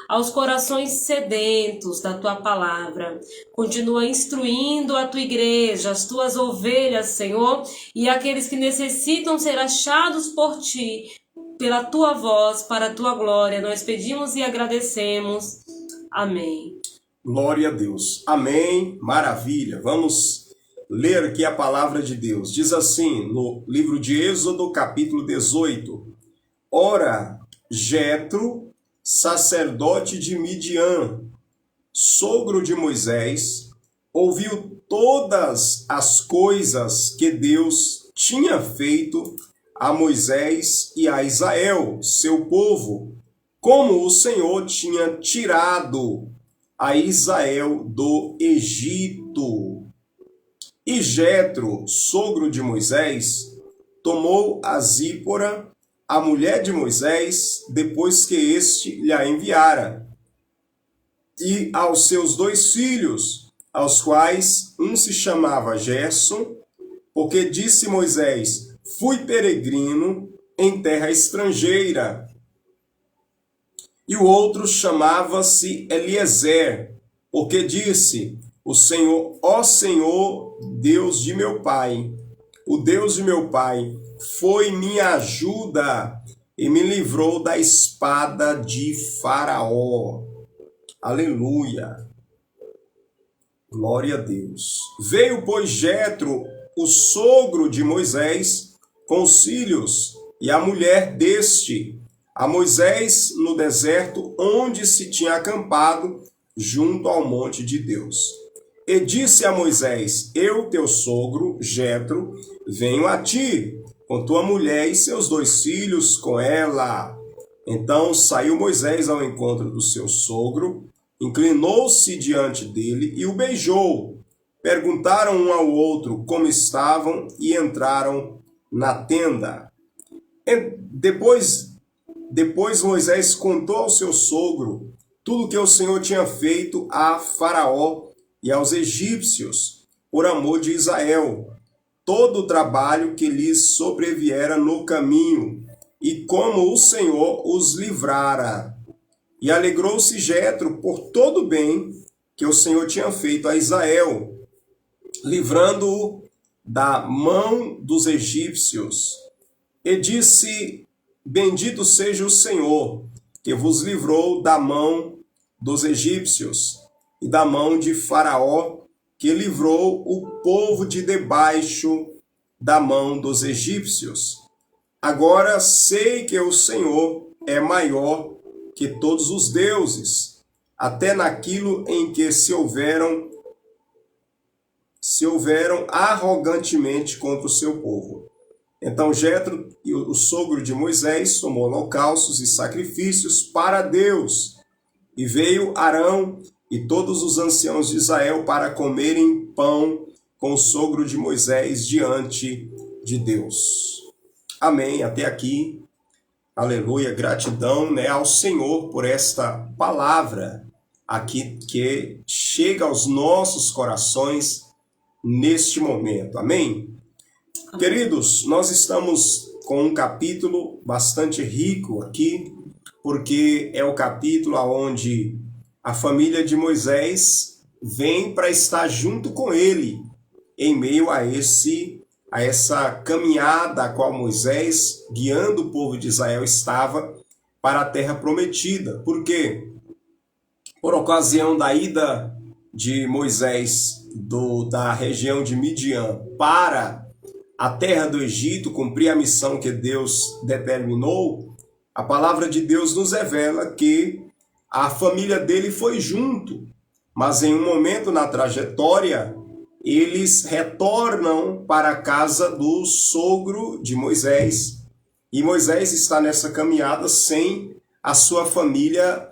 aos corações sedentos da tua palavra. Continua instruindo a tua igreja, as tuas ovelhas, Senhor, e aqueles que necessitam ser achados por ti, pela tua voz, para a tua glória. Nós pedimos e agradecemos. Amém. Glória a Deus. Amém. Maravilha. Vamos ler aqui a palavra de Deus. Diz assim, no livro de Êxodo, capítulo 18. Ora, Jetro, sacerdote de Midian, sogro de Moisés, ouviu todas as coisas que Deus tinha feito a Moisés e a Israel, seu povo, como o Senhor tinha tirado a Israel do Egito. E Jetro, sogro de Moisés, tomou a Zípora, a mulher de Moisés, depois que este lhe a enviara, e aos seus 2 filhos, aos quais um se chamava Gerson, porque disse Moisés: fui peregrino em terra estrangeira. E o outro chamava-se Eliezer, porque disse: o Senhor, ó Senhor, Deus de meu pai, o Deus de meu pai, foi minha ajuda e me livrou da espada de Faraó. Aleluia. Glória a Deus. Veio, pois, Jetro, o sogro de Moisés, com os filhos e a mulher deste, a Moisés no deserto, onde se tinha acampado, junto ao monte de Deus. E disse a Moisés: eu, teu sogro, Jetro, venho a ti, com tua mulher e seus 2 filhos com ela. Então saiu Moisés ao encontro do seu sogro, inclinou-se diante dele e o beijou. Perguntaram um ao outro como estavam e entraram na tenda. E depois Moisés contou ao seu sogro tudo o que o Senhor tinha feito a Faraó e aos egípcios, por amor de Israel, todo o trabalho que lhes sobreviera no caminho, e como o Senhor os livrara. E alegrou-se Jetro por todo o bem que o Senhor tinha feito a Israel, livrando-o da mão dos egípcios. E disse: bendito seja o Senhor, que vos livrou da mão dos egípcios e da mão de Faraó, que livrou o povo de debaixo da mão dos egípcios. Agora sei que o Senhor é maior que todos os deuses, até naquilo em que se houveram arrogantemente contra o seu povo. Então Jetro, o sogro de Moisés, tomou holocaustos e sacrifícios para Deus, e veio Arão e todos os anciãos de Israel para comerem pão com o sogro de Moisés diante de Deus. Amém. Até aqui. Aleluia. Gratidão, ao Senhor por esta palavra aqui que chega aos nossos corações neste momento. Amém? Queridos, nós estamos com um capítulo bastante rico aqui, porque é o capítulo onde a família de Moisés vem para estar junto com ele em meio a essa caminhada a qual Moisés, guiando o povo de Israel, estava para a terra prometida. Por quê? Por ocasião da ida de Moisés da região de Midian para a terra do Egito, cumprir a missão que Deus determinou, a palavra de Deus nos revela que a família dele foi junto, mas em um momento na trajetória, eles retornam para a casa do sogro de Moisés. E Moisés está nessa caminhada sem a sua família,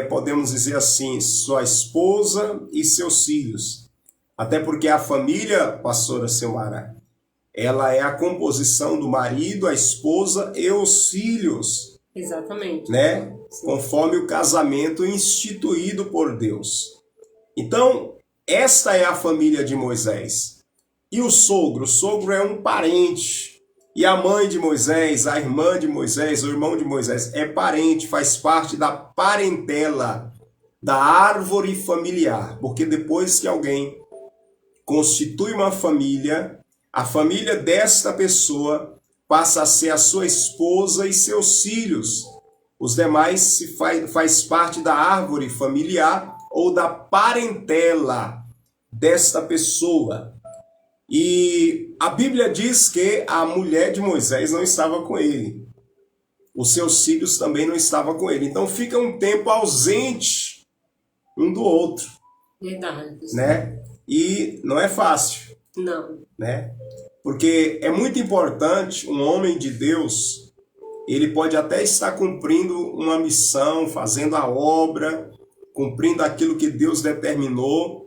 podemos dizer assim, sua esposa e seus filhos. Até porque a família, pastora Silmara, ela é a composição do marido, a esposa e os filhos. Exatamente. Conforme o casamento instituído por Deus. Então, esta é a família de Moisés. E o sogro? O sogro é um parente E a mãe de Moisés, a irmã de Moisés, o irmão de Moisés, é parente, faz parte da parentela, da árvore familiar. Porque depois que alguém constitui uma família, a família desta pessoa passa a ser a sua esposa e seus filhos. Os demais faz parte da árvore familiar ou da parentela desta pessoa. E a Bíblia diz que a mulher de Moisés não estava com ele. Os seus filhos também não estavam com ele. Então fica um tempo ausente um do outro. Verdade. Né? E não é fácil. Não. Né? Porque é muito importante um homem de Deus, ele pode até estar cumprindo uma missão, fazendo a obra, cumprindo aquilo que Deus determinou,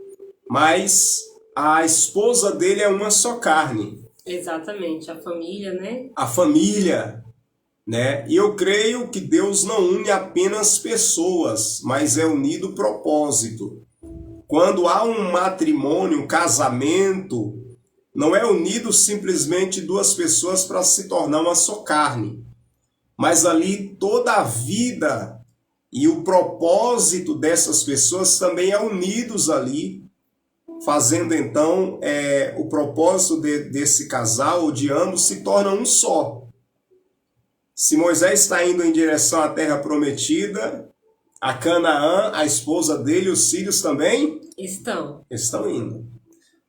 mas a esposa dele é uma só carne. Exatamente, a família, né? A família, né? E eu creio que Deus não une apenas pessoas, mas é unido propósito. Quando há um matrimônio, um casamento, não é unido simplesmente duas pessoas para se tornar uma só carne. Mas ali toda a vida e o propósito dessas pessoas também é unidos ali, fazendo então o propósito desse casal ou de ambos se torna um só. Se Moisés está indo em direção à terra prometida, a Canaã, a esposa dele, os filhos também estão indo.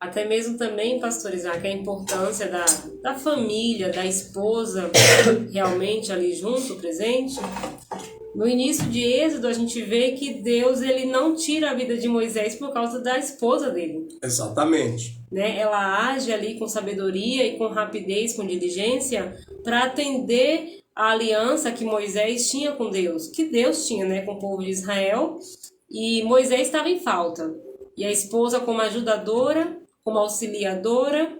Até mesmo também, pastor Isaac, a importância da família, da esposa realmente ali junto, presente. No início de Êxodo, a gente vê que Deus ele não tira a vida de Moisés por causa da esposa dele. Exatamente. Né? Ela age ali com sabedoria e com rapidez, com diligência, para atender a aliança que Moisés tinha com Deus, que Deus tinha, né, com o povo de Israel, e Moisés estava em falta. E a esposa, como ajudadora, como auxiliadora,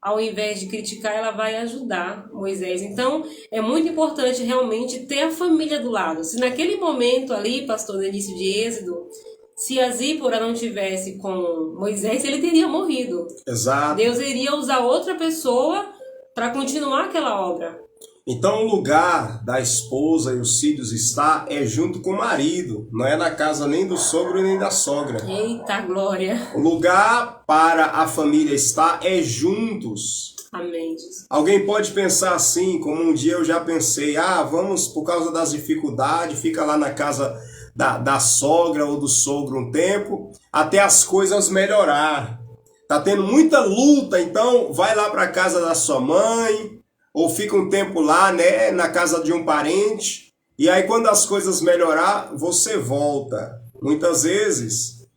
ao invés de criticar, ela vai ajudar Moisés. Então, é muito importante realmente ter a família do lado. Se naquele momento ali, pastor, no início de Êxodo, se a Zípora não tivesse com Moisés, ele teria morrido. Exato. Deus iria usar outra pessoa para continuar aquela obra. Então o lugar da esposa e os filhos estar é junto com o marido, não é na casa nem do sogro nem da sogra. Eita glória! O lugar para a família estar é juntos. Amém. Alguém pode pensar assim, como um dia eu já pensei, vamos por causa das dificuldades, fica lá na casa da sogra ou do sogro um tempo, até as coisas melhorar. Tá tendo muita luta, então vai lá para a casa da sua mãe, ou fica um tempo lá, né, na casa de um parente, e aí quando as coisas melhorar, você volta. Muitas vezes,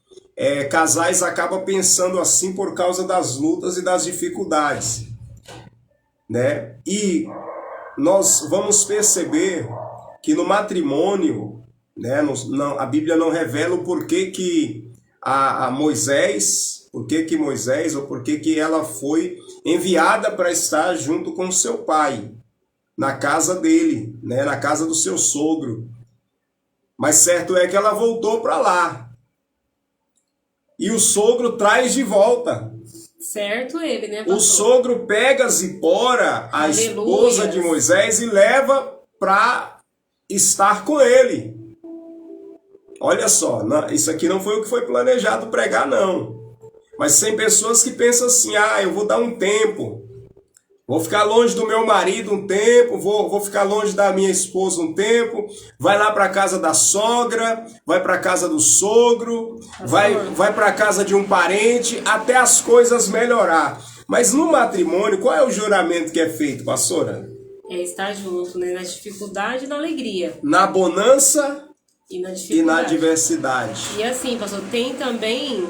casais acabam pensando assim por causa das lutas e das dificuldades, né? E nós vamos perceber que no matrimônio, né, a Bíblia não revela o porquê que Moisés ou porquê que ela foi enviada para estar junto com seu pai, na casa dele, né, na casa do seu sogro. Mas certo é que ela voltou para lá. E o sogro traz de volta. Certo ele, né, pastor? O sogro pega Zipora, a esposa de Moisés, e leva para estar com ele. Olha só, isso aqui não foi o que foi planejado pregar, não. Mas tem pessoas que pensam assim, eu vou dar um tempo, vou ficar longe do meu marido um tempo, vou ficar longe da minha esposa um tempo, vai lá para a casa da sogra, vai para a casa do sogro, vai para a casa de um parente, até as coisas melhorar. Mas no matrimônio, qual é o juramento que é feito, pastora? É estar junto, né? Na dificuldade e na alegria. Na bonança e na diversidade. E assim, pastor, tem também,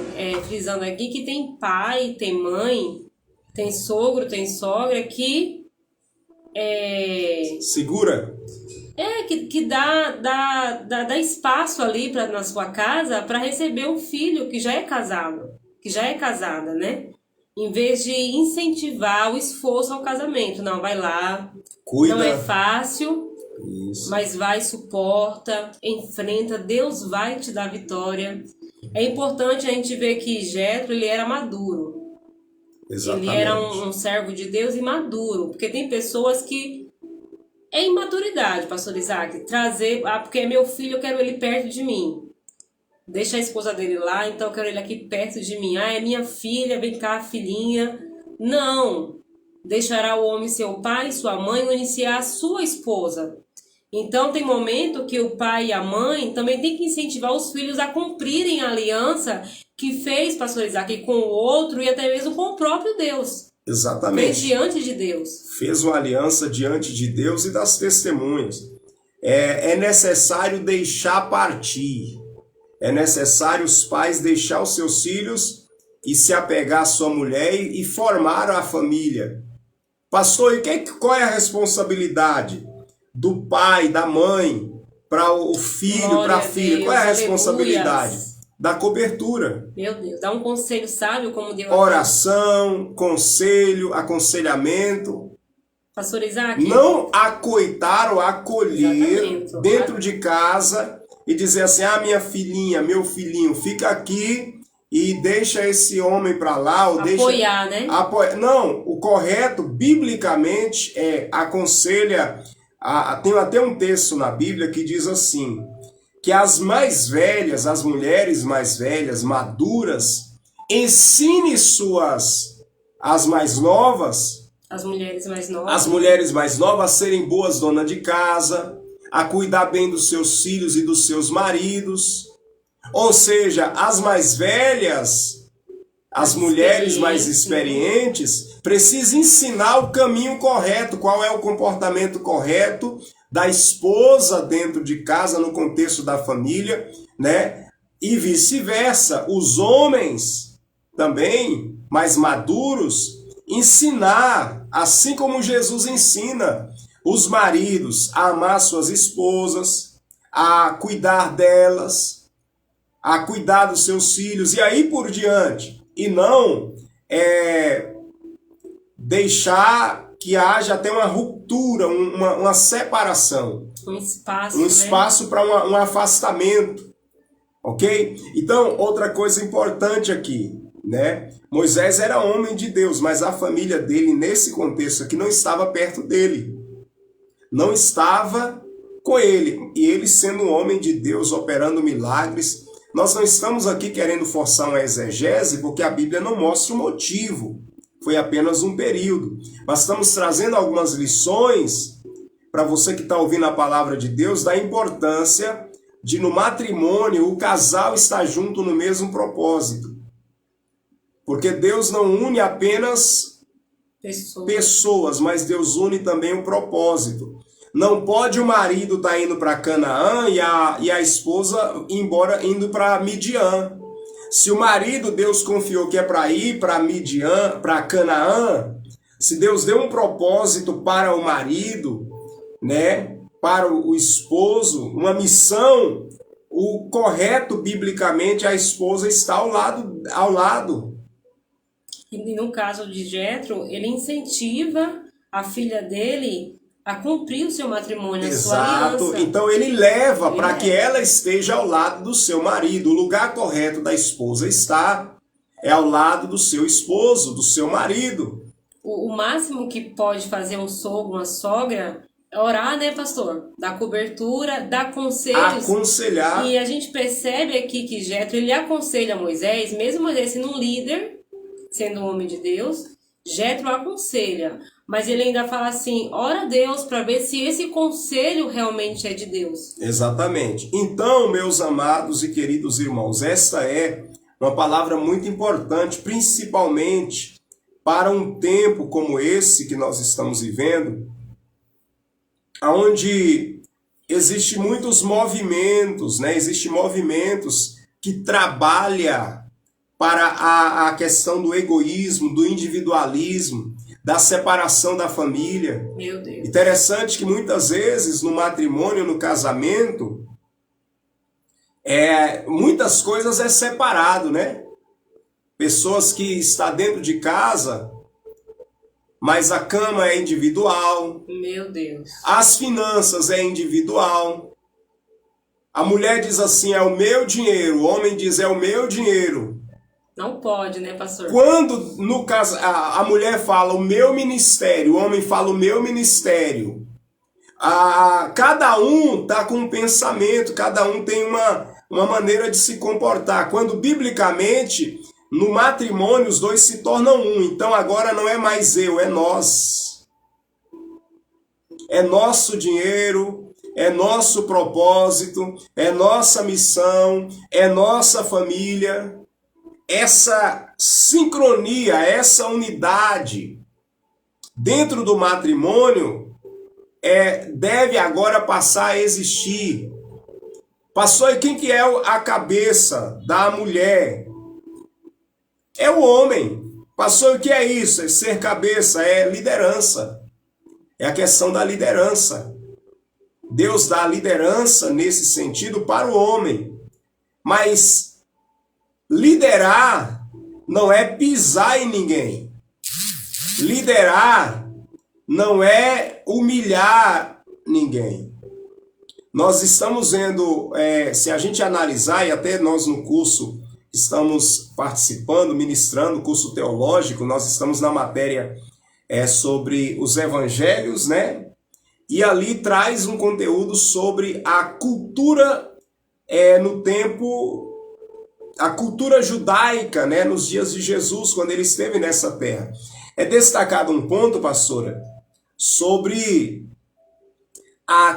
frisando aqui, que tem pai, tem mãe, tem sogro, tem sogra que segura. Que dá espaço ali na sua casa para receber um filho que já é casado, que já é casada, né? Em vez de incentivar o esforço ao casamento. Não, vai lá, cuida. Não é fácil. Isso. Mas vai, suporta, enfrenta, Deus vai te dar vitória. É importante a gente ver que Jetro, ele era maduro. Exatamente. Ele era um servo de Deus imaduro, porque tem pessoas que é imaturidade, pastor Isaac, trazer, porque é meu filho, eu quero ele perto de mim. Deixa a esposa dele lá, então eu quero ele aqui perto de mim. Ah, é minha filha, vem cá, filhinha. Não, deixará o homem seu pai, sua mãe, ou iniciar a sua esposa. Então tem momento que o pai e a mãe também tem que incentivar os filhos a cumprirem a aliança que fez, pastor Isaac, com o outro e até mesmo com o próprio Deus. Exatamente. Fez diante de Deus. Fez uma aliança diante de Deus e das testemunhas. É necessário deixar partir. É necessário os pais deixar os seus filhos e se apegar à sua mulher e formar a família. Pastor, e qual é a responsabilidade do pai, da mãe, para o filho, para a filha? Qual é a responsabilidade? Aleluias. Da cobertura. Meu Deus, dá um conselho sábio como Deus. Oração, conselho, aconselhamento. Pastor Isaac. Não acoitar ou acolher Exatamente. dentro de casa e dizer assim, ah, minha filhinha, meu filhinho, fica aqui e deixa esse homem para lá. Ou apoiar, deixa... né? Não, o correto, biblicamente, aconselha... Tem até um texto na Bíblia que diz assim, que as mais velhas, as mulheres mais velhas, maduras, ensine as mais novas, as mulheres mais novas, a serem boas donas de casa, a cuidar bem dos seus filhos e dos seus maridos. Ou seja, as mais velhas, as mulheres mais experientes, precisam ensinar o caminho correto, qual é o comportamento correto da esposa dentro de casa, no contexto da família, né? E vice-versa, os homens também, mais maduros, ensinar, assim como Jesus ensina os maridos a amar suas esposas, a cuidar delas, a cuidar dos seus filhos, e aí por diante. E não deixar que haja até uma ruptura, uma separação. Um espaço para um afastamento. Ok? Então, outra coisa importante aqui, né? Moisés era homem de Deus, mas a família dele, nesse contexto aqui, não estava perto dele. Não estava com ele. E ele sendo um homem de Deus, operando milagres. Nós não estamos aqui querendo forçar uma exegese, porque a Bíblia não mostra o motivo. Foi apenas um período. Mas estamos trazendo algumas lições para você que está ouvindo a palavra de Deus, da importância de no matrimônio o casal estar junto no mesmo propósito. Porque Deus não une apenas pessoas, mas Deus une também o propósito. Não pode o marido estar indo para Canaã e a esposa indo para Midian. Se o marido, Deus confiou que é para ir para Midian, para Canaã, se Deus deu um propósito para o marido, né, para o esposo, uma missão, o correto biblicamente a esposa está ao lado. E no caso de Jétro, ele incentiva a filha dele a cumprir o seu matrimônio, a sua aliança. Então ele leva para que ela esteja ao lado do seu marido. O lugar correto da esposa é ao lado do seu esposo, do seu marido. O máximo que pode fazer um sogro, uma sogra, é orar, né, pastor? Dar cobertura, dar conselhos. Aconselhar. E a gente percebe aqui que Jétro, ele aconselha Moisés, mesmo Moisés sendo um líder, sendo um homem de Deus, Jétro aconselha. Mas ele ainda fala assim, ora a Deus para ver se esse conselho realmente é de Deus. Exatamente. Então, meus amados e queridos irmãos, esta é uma palavra muito importante, principalmente para um tempo como esse que nós estamos vivendo, onde existem muitos movimentos, né? Existem movimentos que trabalham para a questão do egoísmo, do individualismo, da separação da família. Meu Deus. Interessante que muitas vezes no matrimônio, no casamento, muitas coisas é separado, né? Pessoas que estão dentro de casa, mas a cama é individual. Meu Deus. As finanças é individual. A mulher diz assim, é o meu dinheiro. O homem diz, é o meu dinheiro. Não pode, né, pastor? Quando, no caso, a mulher fala o meu ministério, o homem fala o meu ministério, cada um está com um pensamento, cada um tem uma maneira de se comportar. Quando, biblicamente, no matrimônio, os dois se tornam um. Então, agora não é mais eu, é nós. É nosso dinheiro, é nosso propósito, é nossa missão, é nossa família. Essa sincronia, essa unidade dentro do matrimônio deve agora passar a existir. Pastor, e quem que é a cabeça da mulher? É o homem. Pastor, o que é isso? É ser cabeça, é liderança. É a questão da liderança. Deus dá liderança nesse sentido para o homem. Mas liderar não é pisar em ninguém. Liderar não é humilhar ninguém. Nós estamos vendo, se a gente analisar, e até nós no curso estamos participando, ministrando, curso teológico, nós estamos na matéria sobre os evangelhos, né? E ali traz um conteúdo sobre a cultura no tempo, a cultura judaica, né, nos dias de Jesus, quando ele esteve nessa terra. É destacado um ponto, pastora, sobre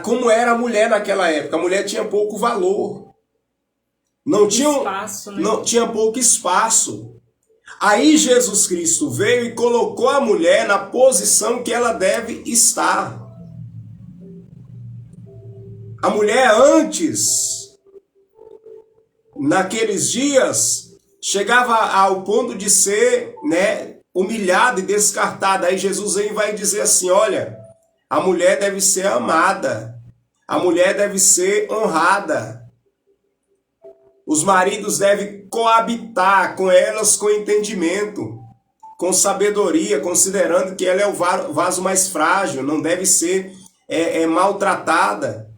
como era a mulher naquela época. A mulher tinha pouco valor. Não tinha pouco espaço. Aí Jesus Cristo veio e colocou a mulher na posição que ela deve estar. A mulher antes, naqueles dias, chegava ao ponto de ser, né, humilhada e descartada. Aí Jesus vem e vai dizer assim, olha, a mulher deve ser amada, a mulher deve ser honrada. Os maridos devem coabitar com elas com entendimento, com sabedoria, considerando que ela é o vaso mais frágil, não deve ser maltratada.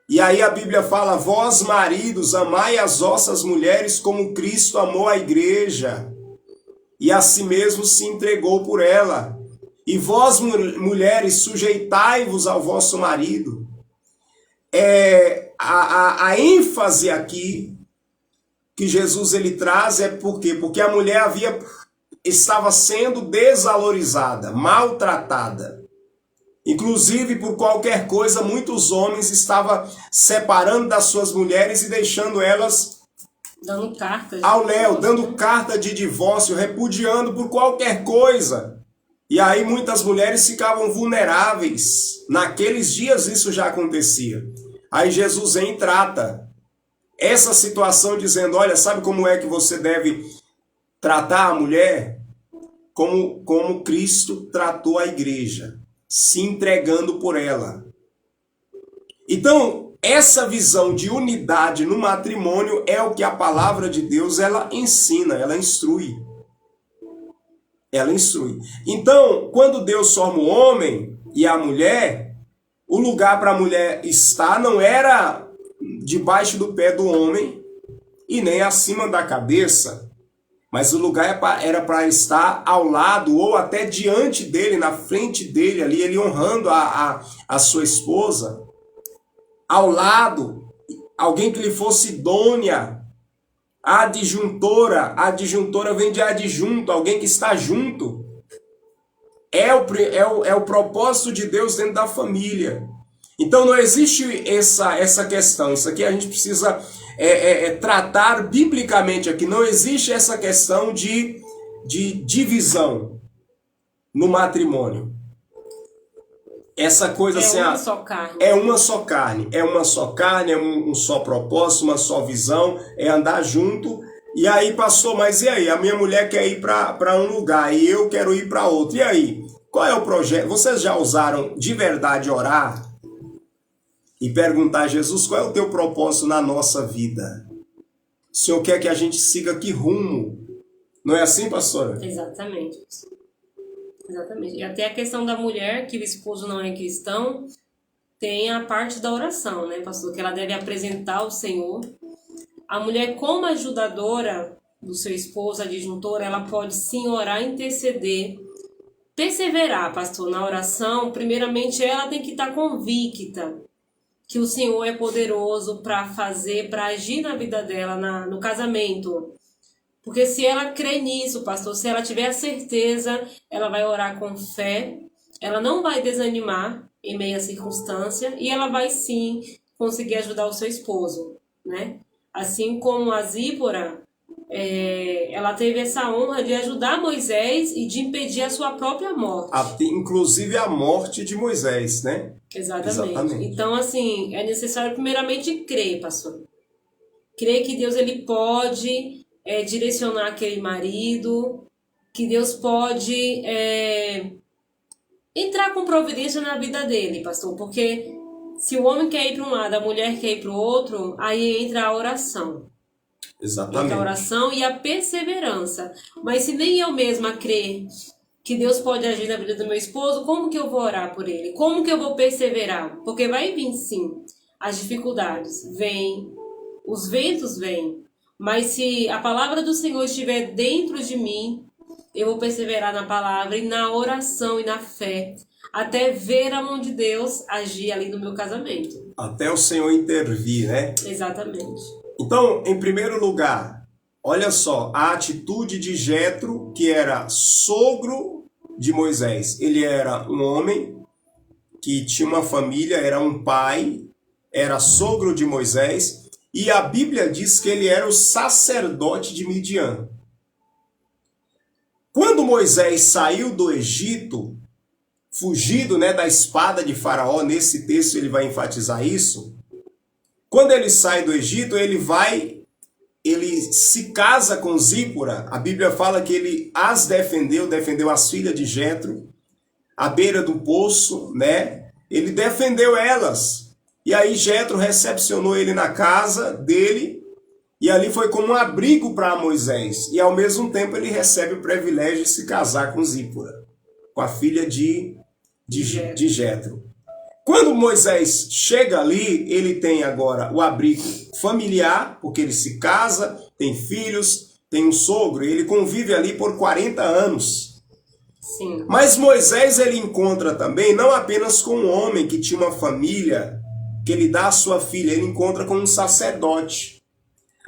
E aí a Bíblia fala, vós maridos, amai as vossas mulheres como Cristo amou a igreja e a si mesmo se entregou por ela. E vós mulheres, sujeitai-vos ao vosso marido. A ênfase aqui que Jesus ele traz é por quê? Porque a mulher estava sendo desvalorizada, maltratada. Inclusive, por qualquer coisa, muitos homens estavam separando das suas mulheres e deixando elas dando carta ao léu, dando carta de divórcio, repudiando por qualquer coisa. E aí muitas mulheres ficavam vulneráveis. Naqueles dias isso já acontecia. Aí Jesus vem e trata essa situação dizendo, olha, sabe como é que você deve tratar a mulher? Como Cristo tratou a igreja, se entregando por ela. Então, essa visão de unidade no matrimônio é o que a palavra de Deus ela ensina, ela instrui. Ela instrui. Então, quando Deus forma o homem e a mulher, o lugar para a mulher estar não era debaixo do pé do homem e nem acima da cabeça, mas o lugar era para estar ao lado ou até diante dele, na frente dele, ali, ele honrando a sua esposa, ao lado, alguém que lhe fosse idônea, adjuntora vem de adjunto, alguém que está junto. É o propósito de Deus dentro da família. Então não existe essa questão. Isso aqui a gente precisa tratar biblicamente aqui. Não existe essa questão de divisão no matrimônio. Essa coisa assim, uma só carne. É uma só carne. É uma só carne, é um só propósito, uma só visão, é andar junto. E aí, pastor, mas e aí? A minha mulher quer ir para um lugar e eu quero ir para outro. E aí? Qual é o projeto? Vocês já usaram de verdade orar e perguntar a Jesus qual é o teu propósito na nossa vida? O Senhor quer que a gente siga que rumo? Não é assim, pastora? Exatamente. Exatamente. E até a questão da mulher, que o esposo não é cristão, tem a parte da oração, né, pastor? Que ela deve apresentar ao Senhor. A mulher como ajudadora, do seu esposo, a disjuntora, ela pode sim orar, interceder, perseverar, pastor, na oração. Primeiramente, ela tem que estar convicta que o Senhor é poderoso para fazer, para agir na vida dela, no casamento. Porque se ela crê nisso, pastor, se ela tiver a certeza, ela vai orar com fé, ela não vai desanimar em meio à circunstância e ela vai sim conseguir ajudar o seu esposo, né? Assim como a Zípora, ela teve essa honra de ajudar Moisés e de impedir a sua própria morte. Inclusive a morte de Moisés, né? Exatamente. Então, assim, é necessário primeiramente crer, pastor. Crer que Deus ele pode direcionar aquele marido, que Deus pode entrar com providência na vida dele, pastor, porque se o homem quer ir para um lado, a mulher quer ir para o outro, aí entra a oração. Exatamente. Entra a oração e a perseverança. Mas se nem eu mesma crer que Deus pode agir na vida do meu esposo, como que eu vou orar por ele? Como que eu vou perseverar? Porque vai vir sim as dificuldades, vêm, os ventos vêm. Mas se a palavra do Senhor estiver dentro de mim, eu vou perseverar na palavra e na oração e na fé, até ver a mão de Deus agir ali no meu casamento. Até o Senhor intervir, né? Exatamente. Então, em primeiro lugar, olha só, a atitude de Jetro, que era sogro de Moisés. Ele era um homem que tinha uma família, era um pai, era sogro de Moisés, e a Bíblia diz que ele era o sacerdote de Midian. Quando Moisés saiu do Egito, fugido, né, da espada de Faraó, nesse texto ele vai enfatizar isso. Quando ele sai do Egito, ele se casa com Zípora. A Bíblia fala que ele as defendeu as filhas de Jetro, à beira do poço, né? Ele defendeu elas. E aí Jetro recepcionou ele na casa dele, e ali foi como um abrigo para Moisés. E ao mesmo tempo ele recebe o privilégio de se casar com Zípora, com a filha de Jetro. Quando Moisés chega ali, ele tem agora o abrigo familiar, porque ele se casa, tem filhos, tem um sogro, e ele convive ali por 40 anos. Sim. Mas Moisés ele encontra também, não apenas com um homem que tinha uma família, que ele dá a sua filha, ele encontra com um sacerdote.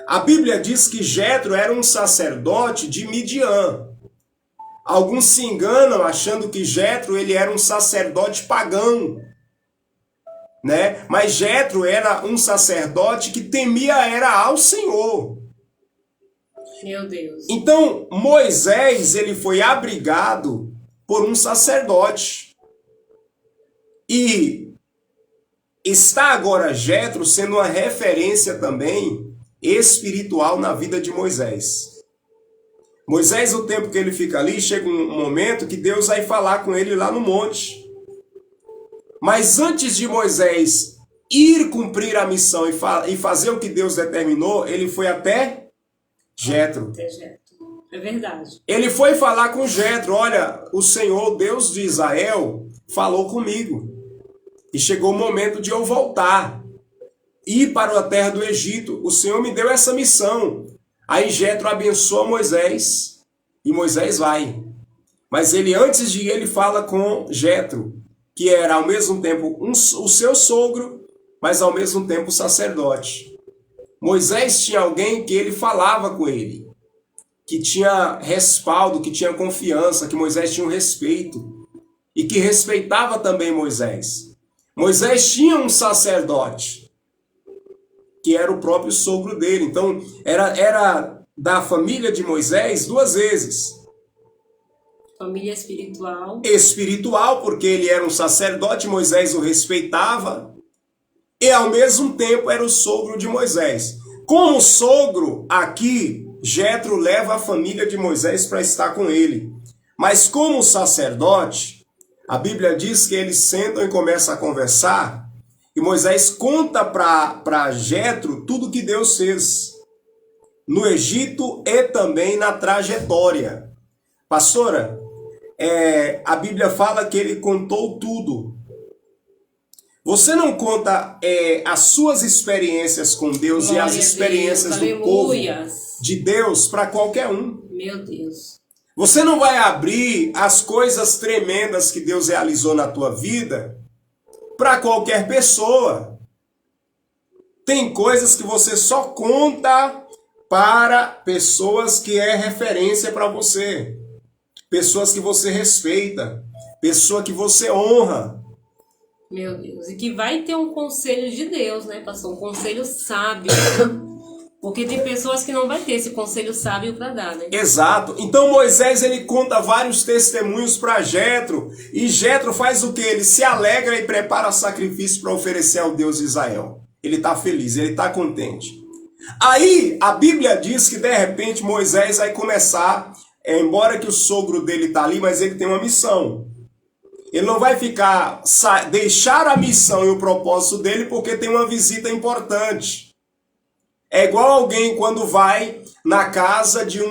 A Bíblia diz que Jetro era um sacerdote de Midian. Alguns se enganam achando que Jetro ele era um sacerdote pagão, né? Mas Jetro era um sacerdote que temia ao Senhor. Meu Deus. Então Moisés ele foi abrigado por um sacerdote. E está agora Jetro sendo uma referência também espiritual na vida de Moisés. Moisés, o tempo que ele fica ali, chega um momento que Deus vai falar com ele lá no monte. Mas antes de Moisés ir cumprir a missão e fazer o que Deus determinou, ele foi até Jetro. É verdade. Ele foi falar com Jetro, olha, o Senhor, Deus de Israel, falou comigo. E chegou o momento de eu voltar, ir para a terra do Egito. O Senhor me deu essa missão. Aí Jetro abençoa Moisés e Moisés vai. Mas ele, antes de ir, ele fala com Jetro, que era ao mesmo tempo o seu sogro, mas ao mesmo tempo o sacerdote. Moisés tinha alguém que ele falava com ele, que tinha respaldo, que tinha confiança, que Moisés tinha um respeito, e que respeitava também Moisés. Moisés tinha um sacerdote, que era o próprio sogro dele. Então, era da família de Moisés duas vezes. Família espiritual. Espiritual, porque ele era um sacerdote, Moisés o respeitava. E ao mesmo tempo era o sogro de Moisés. Como sogro, aqui, Jetro leva a família de Moisés para estar com ele. Mas como sacerdote, a Bíblia diz que eles sentam e começam a conversar. E Moisés conta para Jetro tudo que Deus fez no Egito e também na trajetória. Pastora, a Bíblia fala que ele contou tudo. Você não conta as suas experiências com Deus e as experiências do povo de Deus para qualquer um. Meu Deus. Você não vai abrir as coisas tremendas que Deus realizou na tua vida para qualquer pessoa. Tem coisas que você só conta para pessoas que é referência para você. Pessoas que você respeita. Pessoa que você honra. Meu Deus. E que vai ter um conselho de Deus, né, pastor? Um conselho sábio. Porque tem pessoas que não vai ter esse conselho sábio para dar, né? Exato. Então Moisés ele conta vários testemunhos para Jetro. E Jetro faz o quê? Ele se alegra e prepara sacrifício para oferecer ao Deus de Israel. Ele está feliz, ele está contente. Aí a Bíblia diz que de repente Moisés vai começar, embora que o sogro dele está ali, mas ele tem uma missão. Ele não vai deixar a missão e o propósito dele porque tem uma visita importante. É igual alguém quando vai na casa de um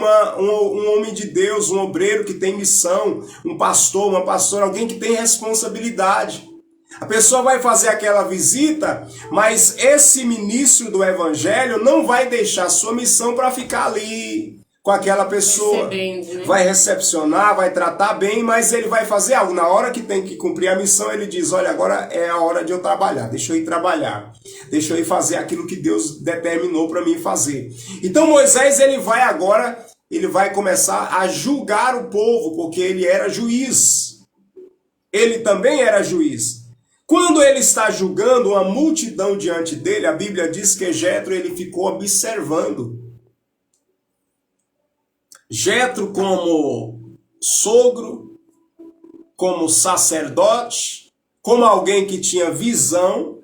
homem de Deus, um obreiro que tem missão, um pastor, uma pastora, alguém que tem responsabilidade. A pessoa vai fazer aquela visita, mas esse ministro do evangelho não vai deixar sua missão para ficar ali com aquela pessoa. Recebendo, né? Vai recepcionar, vai tratar bem, mas ele vai fazer algo. Na hora que tem que cumprir a missão, ele diz, olha, agora é a hora de eu trabalhar, deixa eu ir trabalhar. Deixa eu ir fazer aquilo que Deus determinou para mim fazer. Então Moisés, ele vai começar a julgar o povo, porque ele era juiz. Ele também era juiz. Quando ele está julgando uma multidão diante dele, a Bíblia diz que Jetro ele ficou observando. Jetro como sogro, como sacerdote, como alguém que tinha visão,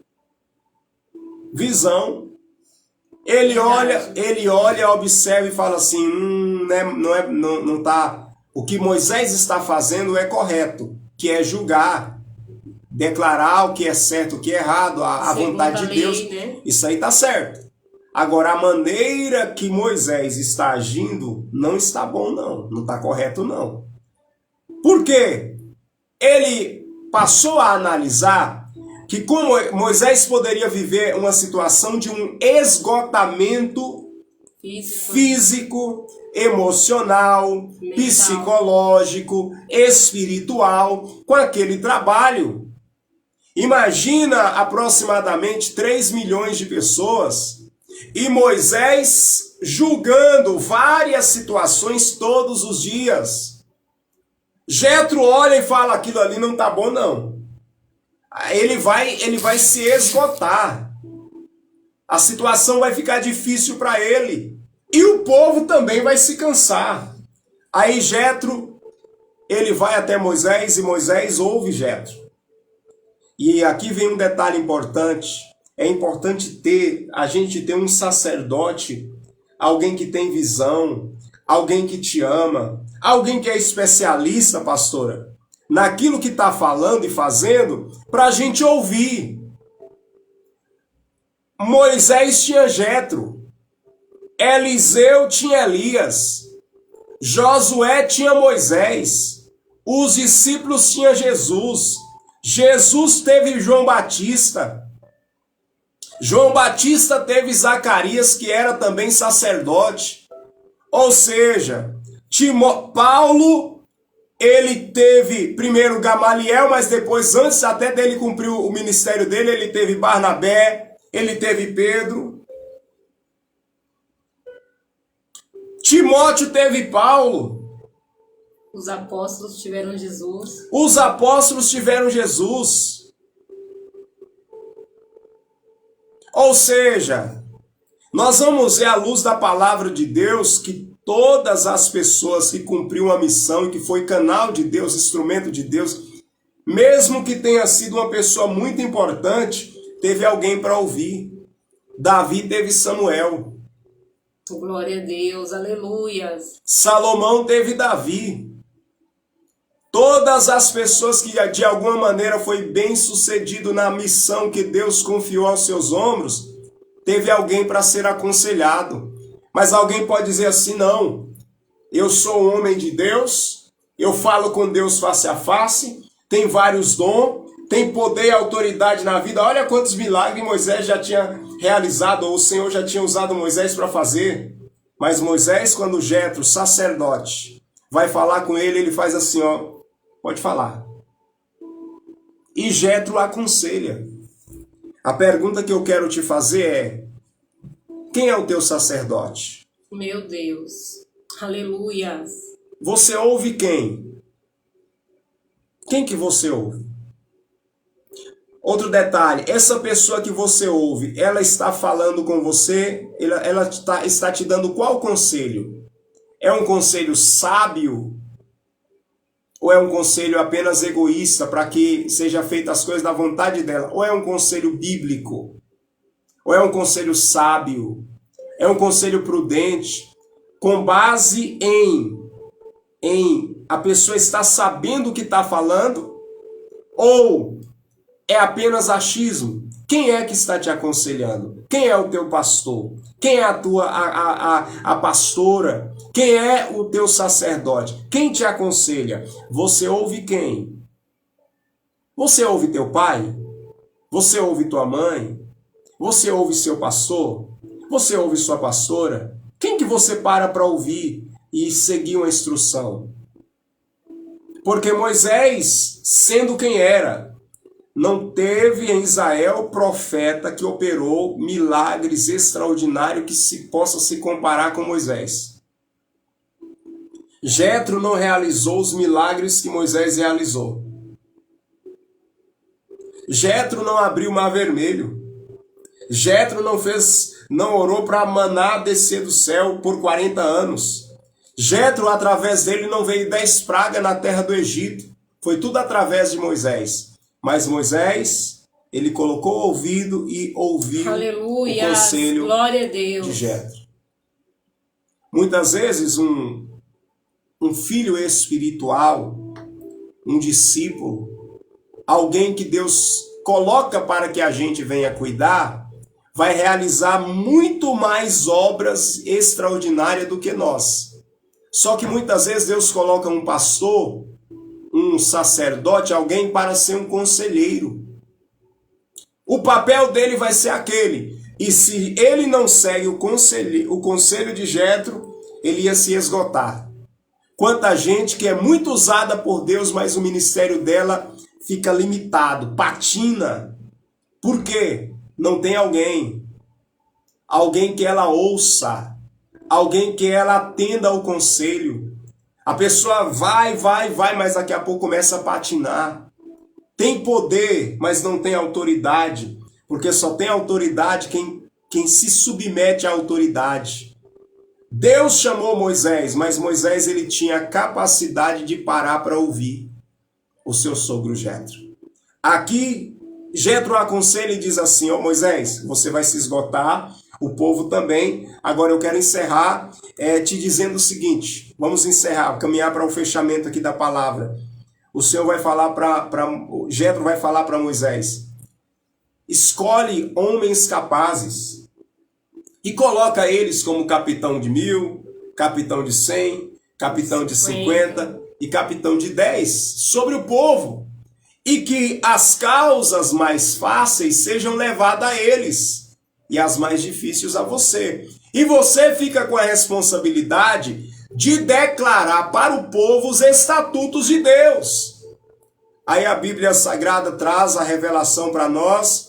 ele olha, observa e fala assim, não tá, o que Moisés está fazendo é correto, que é julgar, declarar o que é certo, o que é errado, a vontade de Deus, né? Isso aí tá certo. Agora, a maneira que Moisés está agindo não está bom, não está correto, não. Por quê? Ele passou a analisar que como Moisés poderia viver uma situação de um esgotamento físico, emocional, psicológico, espiritual, com aquele trabalho. Imagina aproximadamente 3 milhões de pessoas e Moisés julgando várias situações todos os dias. Jetro olha e fala, aquilo ali não tá bom não. Ele vai se esgotar. A situação vai ficar difícil para ele. E o povo também vai se cansar. Aí Jetro, ele vai até Moisés e Moisés ouve Jetro. E aqui vem um detalhe importante. É importante a gente ter um sacerdote, alguém que tem visão, alguém que te ama, alguém que é especialista, pastora, naquilo que está falando e fazendo, para a gente ouvir. Moisés tinha Jetro, Eliseu tinha Elias, Josué tinha Moisés, os discípulos tinham Jesus, Jesus teve João Batista, João Batista teve Zacarias, que era também sacerdote. Ou seja, Paulo, ele teve primeiro Gamaliel, mas depois, antes até dele cumprir o ministério dele, ele teve Barnabé, ele teve Pedro. Timóteo teve Paulo. Os apóstolos tiveram Jesus. Os apóstolos tiveram Jesus. Ou seja, nós vamos ver à luz da palavra de Deus que todas as pessoas que cumpriram a missão e que foi canal de Deus, instrumento de Deus, mesmo que tenha sido uma pessoa muito importante, teve alguém para ouvir. Davi teve Samuel. Glória a Deus, aleluias. Salomão teve Davi. Todas as pessoas que de alguma maneira foi bem sucedido na missão que Deus confiou aos seus ombros, teve alguém para ser aconselhado. Mas alguém pode dizer assim, não, eu sou um homem de Deus, eu falo com Deus face a face, tem vários dons, tem poder e autoridade na vida. Olha quantos milagres Moisés já tinha realizado, ou o Senhor já tinha usado Moisés para fazer. Mas Moisés, quando Jetro, sacerdote, vai falar com ele, ele faz assim, ó, pode falar. E Jetro aconselha. A pergunta que eu quero te fazer é: quem é o teu sacerdote? Meu Deus. Aleluia. Você ouve quem? Quem que você ouve? Outro detalhe, essa pessoa que você ouve, ela está falando com você, ela está te dando qual conselho? É um conselho sábio? Ou é um conselho apenas egoísta para que seja feitas as coisas da vontade dela? Ou é um conselho bíblico? Ou é um conselho sábio? É um conselho prudente? Com base em a pessoa estar sabendo o que está falando? Ou é apenas achismo? Quem é que está te aconselhando? Quem é o teu pastor? Quem é a pastora? Quem é o teu sacerdote? Quem te aconselha? Você ouve quem? Você ouve teu pai? Você ouve tua mãe? Você ouve seu pastor? Você ouve sua pastora? Quem que você para ouvir e seguir uma instrução? Porque Moisés, sendo quem era, não teve em Israel profeta que operou milagres extraordinários que possa se comparar com Moisés. Jetro não realizou os milagres que Moisés realizou. Jetro não abriu o mar vermelho. Jetro não orou para maná descer do céu por 40 anos. Jetro, através dele, não veio 10 pragas na terra do Egito. Foi tudo através de Moisés. Mas Moisés, ele colocou o ouvido e ouviu Aleluia, o conselho glória a Deus. de Jetro. Muitas vezes um filho espiritual, um discípulo, alguém que Deus coloca para que a gente venha cuidar, vai realizar muito mais obras extraordinárias do que nós. Só que muitas vezes Deus coloca um pastor, um sacerdote, alguém para ser um conselheiro. O papel dele vai ser aquele. E se ele não segue o conselho de Jetro, ele ia se esgotar. Quanta gente que é muito usada por Deus, mas o ministério dela fica limitado, patina. Por quê? Não tem alguém que ela ouça, alguém que ela atenda ao conselho. A pessoa vai, mas daqui a pouco começa a patinar. Tem poder, mas não tem autoridade, porque só tem autoridade quem se submete à autoridade. Deus chamou Moisés, mas Moisés ele tinha a capacidade de parar para ouvir o seu sogro Jetro. Aqui, Jetro aconselha e diz assim: ó Moisés, você vai se esgotar, o povo também. Agora eu quero encerrar te dizendo o seguinte, vamos encerrar, caminhar para o fechamento aqui da palavra. O Senhor vai falar Jetro vai falar para Moisés: escolhe homens capazes e coloca eles como capitão de 1000, capitão de 100, capitão de 50 e capitão de 10 sobre o povo, e que as causas mais fáceis sejam levadas a eles e as mais difíceis a você. E você fica com a responsabilidade de declarar para o povo os estatutos de Deus. Aí a Bíblia Sagrada traz a revelação para nós,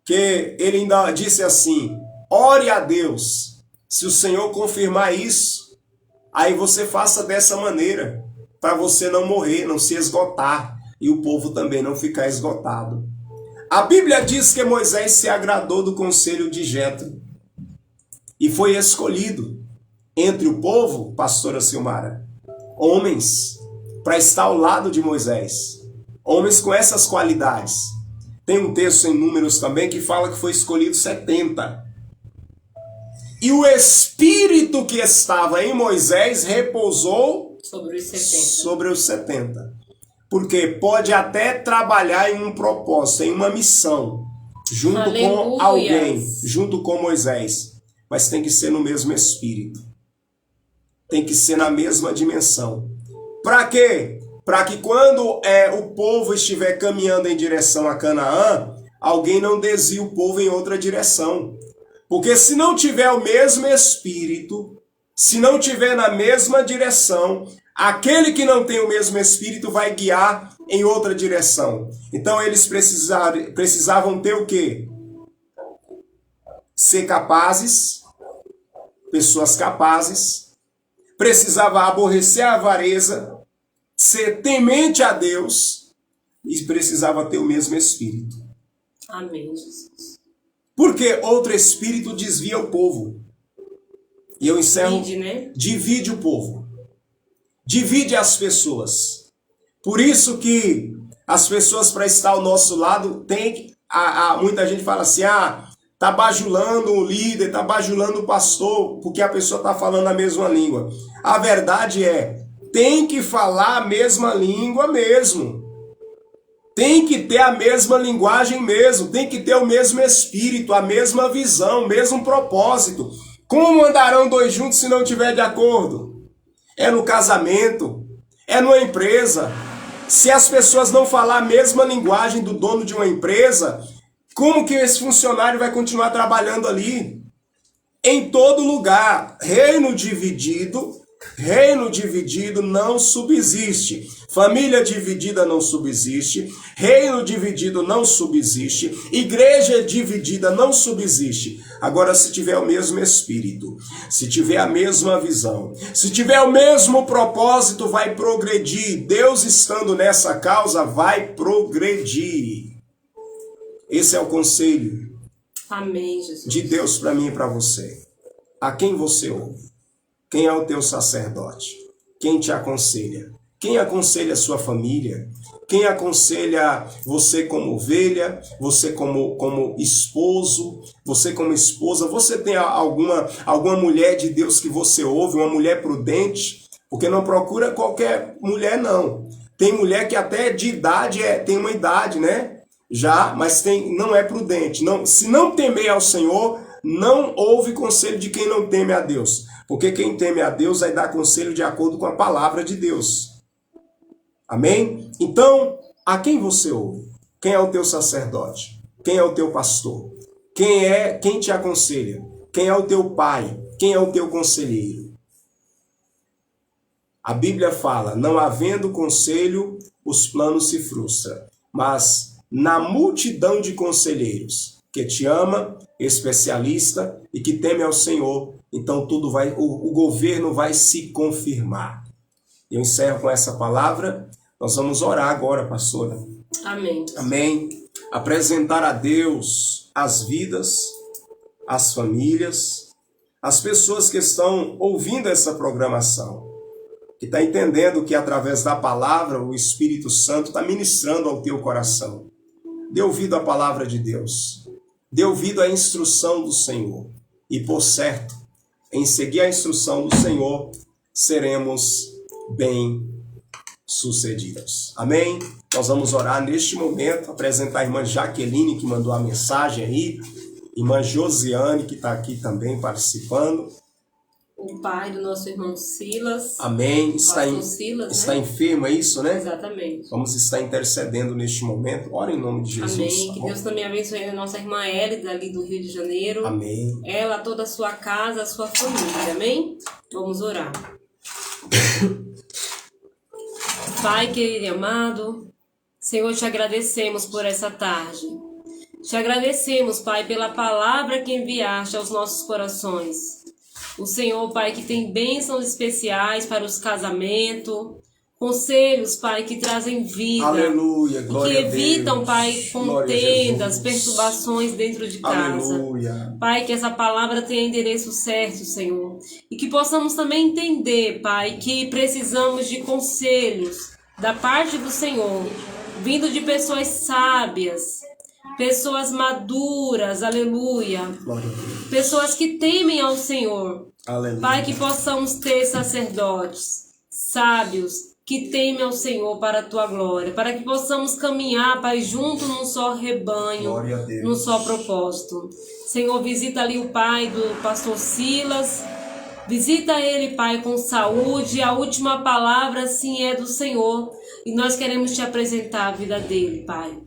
que ele ainda disse assim: ore a Deus. Se o Senhor confirmar isso, aí você faça dessa maneira, para você não morrer, não se esgotar, e o povo também não ficar esgotado. A Bíblia diz que Moisés se agradou do conselho de Jetro e foi escolhido entre o povo, pastora Silmara, homens para estar ao lado de Moisés, homens com essas qualidades. Tem um texto em Números também que fala que foi escolhido 70. E o Espírito que estava em Moisés repousou sobre os 70. Porque pode até trabalhar em um propósito, em uma missão, junto com alguém, junto com Moisés. Mas tem que ser no mesmo Espírito. Tem que ser na mesma dimensão. Para quê? Para que quando o povo estiver caminhando em direção a Canaã, alguém não desvie o povo em outra direção. Porque se não tiver o mesmo Espírito, Se não tiver na mesma direção, aquele que não tem o mesmo Espírito vai guiar em outra direção. Então eles precisavam ter o quê? Ser capazes, pessoas capazes, precisava aborrecer a avareza, ser temente a Deus e precisava ter o mesmo Espírito. Amém, Jesus. Porque outro Espírito desvia o povo. E eu encerro. Divide o povo. Divide as pessoas. Por isso que as pessoas, para estar ao nosso lado, tem muita gente fala assim, tá bajulando o líder, tá bajulando o pastor, porque a pessoa tá falando a mesma língua. A verdade é, tem que falar a mesma língua mesmo. Tem que ter a mesma linguagem mesmo, tem que ter o mesmo espírito, a mesma visão, o mesmo propósito. Como andarão dois juntos se não tiver de acordo? É no casamento, é numa empresa. Se as pessoas não falar a mesma linguagem do dono de uma empresa, como que esse funcionário vai continuar trabalhando ali? Em todo lugar, reino dividido não subsiste. Família dividida não subsiste. Reino dividido não subsiste. Igreja dividida não subsiste. Agora, se tiver o mesmo espírito, se tiver a mesma visão, se tiver o mesmo propósito, vai progredir. Deus estando nessa causa, vai progredir. Esse é o conselho. Amém, Jesus. De Deus para mim e para você. A quem você ouve? Quem é o teu sacerdote? Quem te aconselha? Quem aconselha a sua família? Quem aconselha você como ovelha? Você como esposo? Você como esposa? Você tem alguma mulher de Deus que você ouve? Uma mulher prudente? Porque não procura qualquer mulher, não. Tem mulher que até de idade tem uma idade, né? Já, mas não é prudente. Não, se não temer ao Senhor, não ouve conselho de quem não teme a Deus. Porque quem teme a Deus vai dar conselho de acordo com a palavra de Deus. Amém? Então, a quem você ouve? Quem é o teu sacerdote? Quem é o teu pastor? Quem te aconselha? Quem é o teu pai? Quem é o teu conselheiro? A Bíblia fala, não havendo conselho, os planos se frustram. Mas na multidão de conselheiros que te ama, especialista e que teme ao Senhor, então o governo vai se confirmar. Eu encerro com essa palavra. Nós vamos orar agora, pastora. Amém. Amém. Apresentar a Deus as vidas, as famílias, as pessoas que estão ouvindo essa programação, que está entendendo que através da palavra o Espírito Santo está ministrando ao teu coração. Dê ouvido à palavra de Deus. Dê ouvido à instrução do Senhor. E por certo, em seguir a instrução do Senhor, seremos bem-sucedidos. Amém? Nós vamos orar neste momento, apresentar a irmã Jaqueline, que mandou a mensagem aí, irmã Josiane, que está aqui também participando. O pai do nosso irmão Silas. Amém. Está né? enfermo, é isso, né? Exatamente. Vamos estar intercedendo neste momento. Ora em nome de Jesus. Amém. Que Deus também abençoe a nossa irmã Elida, ali do Rio de Janeiro. Amém. Ela, toda a sua casa, a sua família. Amém? Vamos orar. Pai querido e amado, Senhor, te agradecemos por essa tarde. Te agradecemos, Pai, pela palavra que enviaste aos nossos corações. O Senhor, Pai, que tem bênçãos especiais para os casamentos, conselhos, Pai, que trazem vida. Aleluia, glória que evitam, Pai, contendas, perturbações dentro de casa. Aleluia. Pai, que essa palavra tenha endereço certo, Senhor. E que possamos também entender, Pai, que precisamos de conselhos da parte do Senhor, vindo de pessoas sábias, pessoas maduras, aleluia. Pessoas que temem ao Senhor. Aleluia. Pai, que possamos ter sacerdotes sábios que temem ao Senhor para a tua glória, para que possamos caminhar, Pai, junto num só rebanho, num só propósito. Senhor, visita ali o pai do pastor Silas, visita ele, Pai, com saúde. A última palavra, sim, é do Senhor. E nós queremos te apresentar a vida dele, Pai.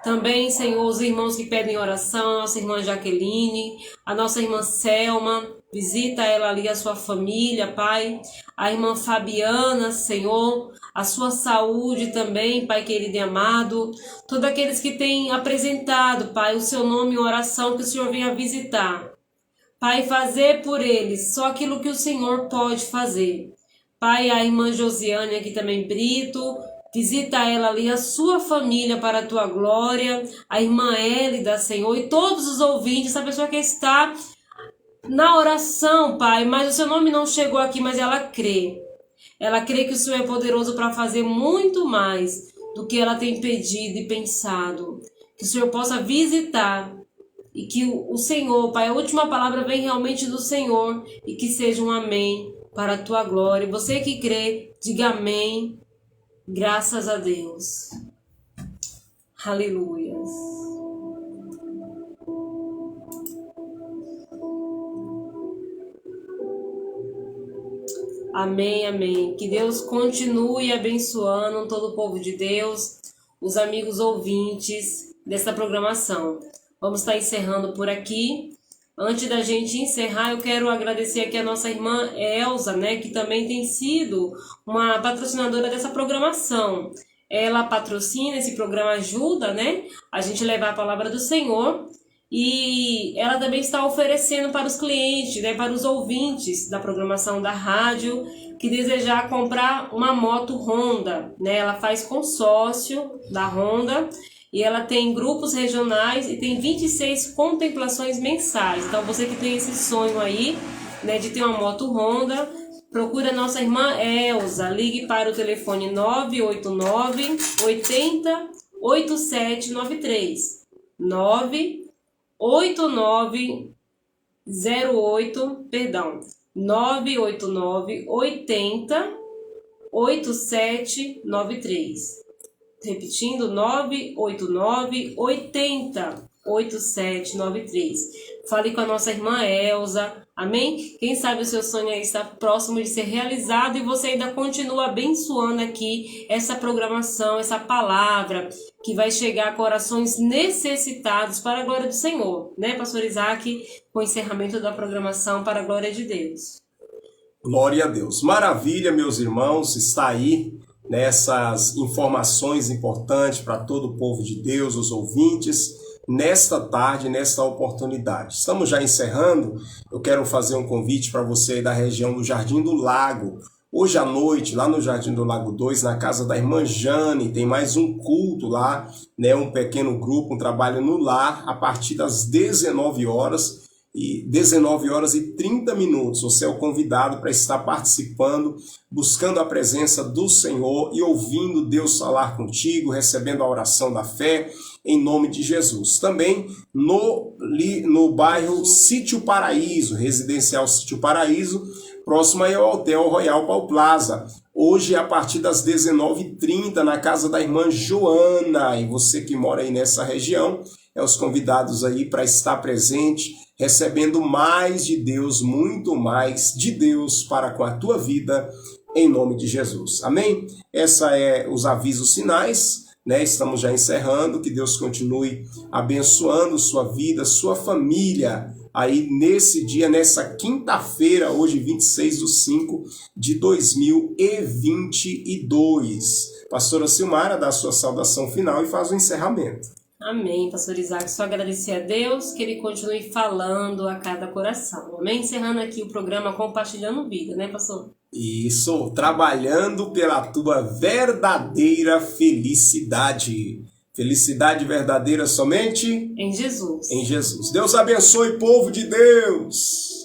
Também, Senhor, os irmãos que pedem oração, a nossa irmã Jaqueline, a nossa irmã Selma, Visita ela ali, a sua família, Pai. A irmã Fabiana, Senhor. A sua saúde também, Pai querido e amado. Todos aqueles que têm apresentado, Pai, o seu nome em oração, que o Senhor venha visitar. Pai, fazer por eles só aquilo que o Senhor pode fazer. Pai, a irmã Josiane aqui também, Brito. Visita ela ali, a sua família para a tua glória. A irmã Hélida, Senhor. E todos os ouvintes, essa pessoa que está na oração, Pai. Mas o seu nome não chegou aqui, mas ela crê. Ela crê que o Senhor é poderoso para fazer muito mais do que ela tem pedido e pensado. Que o Senhor possa visitar e que o Senhor, Pai, a última palavra vem realmente do Senhor e que seja um amém para a tua glória. E você que crê, diga amém. Graças a Deus. Aleluia. Amém, amém. Que Deus continue abençoando todo o povo de Deus, os amigos ouvintes dessa programação. Vamos estar encerrando por aqui. Antes da gente encerrar, eu quero agradecer aqui a nossa irmã Elza, né, que também tem sido uma patrocinadora dessa programação. Ela patrocina esse programa, ajuda, né, a gente levar a palavra do Senhor. E ela também está oferecendo para os clientes, né, para os ouvintes da programação da rádio, que desejar comprar uma moto Honda, né, ela faz consórcio da Honda. E ela tem grupos regionais e tem 26 contemplações mensais. Então, você que tem esse sonho aí, né, de ter uma moto Honda, procura a nossa irmã Elza. Ligue para o telefone 989 80 8793. 989 80 8793. Repetindo, 989 80 8793. Fale com a nossa irmã Elza, amém? Quem sabe o seu sonho aí está próximo de ser realizado e você ainda continua abençoando aqui essa programação, essa palavra que vai chegar a corações necessitados para a glória do Senhor, né, Pastor Isaac, com o encerramento da programação para a glória de Deus. Glória a Deus. Maravilha, meus irmãos, está aí nessas informações importantes para todo o povo de Deus, os ouvintes, nesta tarde, nesta oportunidade. Estamos já encerrando, eu quero fazer um convite para você aí da região do Jardim do Lago. Hoje à noite, lá no Jardim do Lago 2, na casa da irmã Jane, tem mais um culto lá, né, um pequeno grupo, um trabalho no lar, a partir das 19 horas. E 19 horas e 30 minutos, você é o convidado para estar participando, buscando a presença do Senhor e ouvindo Deus falar contigo, recebendo a oração da fé, em nome de Jesus. Também no bairro Sítio Paraíso, residencial Sítio Paraíso, próximo aí ao Hotel Royal Pau Plaza. Hoje, a partir das 19h30, na casa da irmã Joana. E você que mora aí nessa região, é os convidados aí para estar presente, recebendo mais de Deus, muito mais de Deus para com a tua vida, em nome de Jesus. Amém? Essa é os avisos finais, né? Estamos já encerrando, que Deus continue abençoando sua vida, sua família, aí nesse dia, nessa quinta-feira, hoje 26/5/2022. Pastora Silmara, dá a sua saudação final e faz o encerramento. Amém, Pastor Isaac. Só agradecer a Deus que Ele continue falando a cada coração. Amém? Encerrando aqui o programa Compartilhando Vida, né, pastor? Isso, trabalhando pela tua verdadeira felicidade. Felicidade verdadeira somente em Jesus. Em Jesus. Deus abençoe, povo de Deus.